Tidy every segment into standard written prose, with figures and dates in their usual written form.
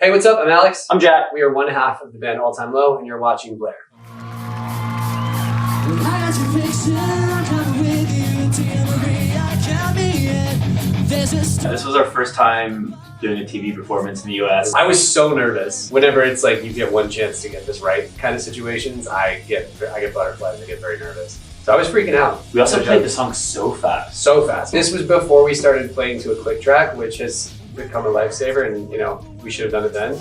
Hey, what's up? I'm Alex. I'm Jack. We are one half of the band All Time Low, and you're watching Blare. This was our first time doing a TV performance in the US. I was so nervous. Whenever it's like you get one chance to get this right kind of situations, I get butterflies. I get very nervous. So I was freaking out. We also played the song so fast. So fast. This was before we started playing to a click track, which has become a lifesaver, and you know, we should have done it then.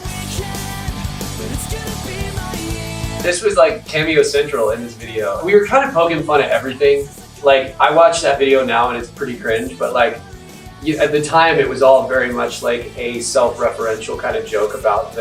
This was like cameo central in this video. We were kind of poking fun at everything. Like, I watched that video now and it's pretty cringe, but like, at the time it was all very much like a self-referential kind of joke about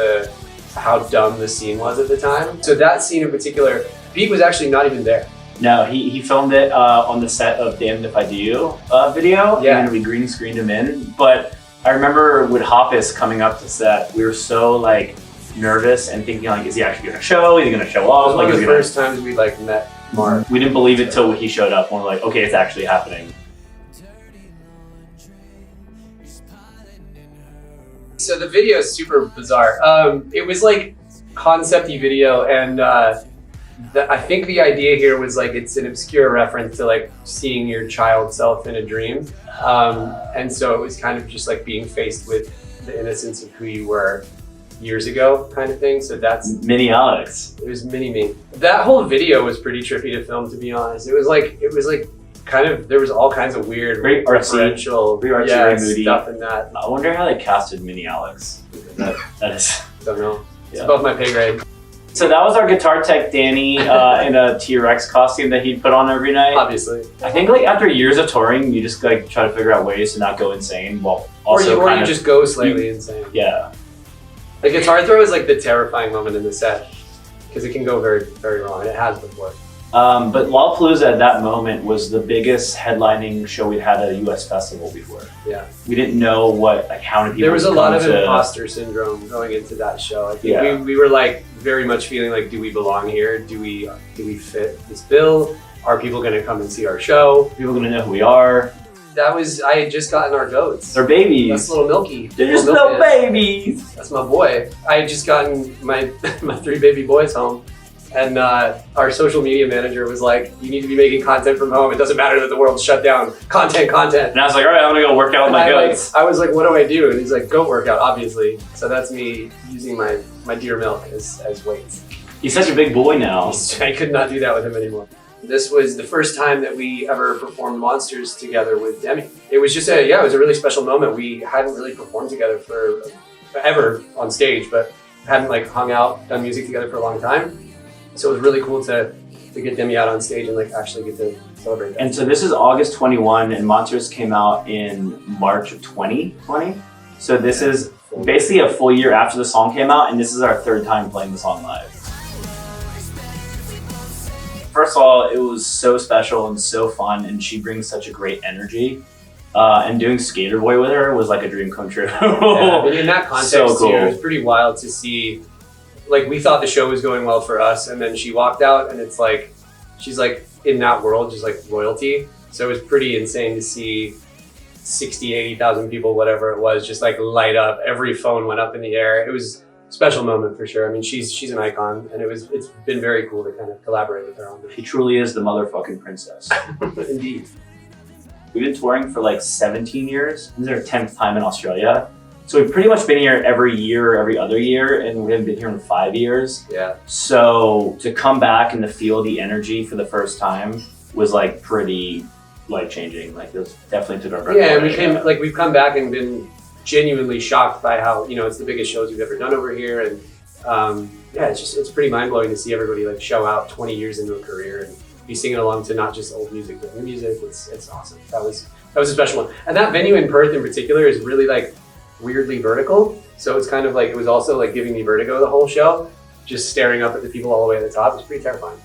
how dumb the scene was at the time. So that scene in particular, Pete was actually not even there. No, he filmed it on the set of Damned If I Do video, yeah. And we green screened him in. But I remember with Hoppus coming up to set, we were so like nervous and thinking like, is he actually gonna show? Is he gonna show off? It was one of the first times we like met Mark. We didn't believe it till he showed up and we're like, okay, it's actually happening. So the video is super bizarre. It was like concept-y video, and I think the idea here was like it's an obscure reference to like seeing your child self in a dream. And so it was kind of just like being faced with the innocence of who you were years ago kind of thing. So that's Mini Alex. It was mini me. That whole video was pretty trippy to film, to be honest. It was like kind of, there was all kinds of weird referential moody stuff in that. I wonder how they casted Mini Alex. That is, don't know. It's above my pay grade. So that was our guitar tech, Danny, in a T-Rex costume that he'd put on every night. Obviously. I think like after years of touring, you just like try to figure out ways to not go insane while also or you just go slightly insane. Yeah. The guitar throw is like the terrifying moment in the set because it can go very, very wrong, and it has before. But Lollapalooza at that moment was the biggest headlining show we'd had at a US festival before. Yeah. We didn't know how many people. There was a lot of imposter syndrome going into that show. I think we were like very much feeling like, do we belong here? Do we fit this bill? Are people going to come and see our show? Are people going to know who we are? I had just gotten our goats. They're babies. That's little Milky. They're just little babies. That's my boy. I had just gotten my 3 baby boys home. And our social media manager was like, you need to be making content from home. It doesn't matter that the world's shut down. Content. And I was like, all right, I'm gonna go work out with my goats. I was like, what do I do? And he's like, goat workout, obviously. So that's me using my deer milk as weights. He's such a big boy now. I could not do that with him anymore. This was the first time that we ever performed Monsters together with Demi. It was just it was a really special moment. We hadn't really performed together ever on stage, but hadn't like hung out, done music together for a long time. So it was really cool to get Demi out on stage and like actually get to celebrate that. And so this is August 21 and Monsters came out in March of 2020. So this is basically a full year after the song came out, and this is our 3rd time playing the song live. First of all, it was so special and so fun, and she brings such a great energy. And doing Skater Boy with her was like a dream come true. Yeah, in that context, so cool. It was pretty wild to see. Like, we thought the show was going well for us, and then she walked out, and it's like she's like in that world, just like royalty. So it was pretty insane to see 60, 80,000 people, whatever it was, just like light up. Every phone went up in the air. It was a special moment for sure. I mean, she's an icon, and it's been very cool to kind of collaborate with her on this. She truly is the motherfucking princess. Indeed. We've been touring for like 17 years. This is our 10th time in Australia. So we've pretty much been here every year or every other year, and we haven't been here in 5 years. Yeah. So to come back and to feel the energy for the first time was like pretty life-changing. Like, it definitely took our breath away. Yeah, and we've come back and been genuinely shocked by how, you know, it's the biggest shows we've ever done over here, and it's pretty mind-blowing to see everybody like show out 20 years into a career and be singing along to not just old music but new music. It's awesome. That was a special one. And that venue in Perth in particular is really like weirdly vertical, so it's kind of like, it was also like giving me vertigo the whole show, just staring up at the people all the way at the top. It's pretty terrifying.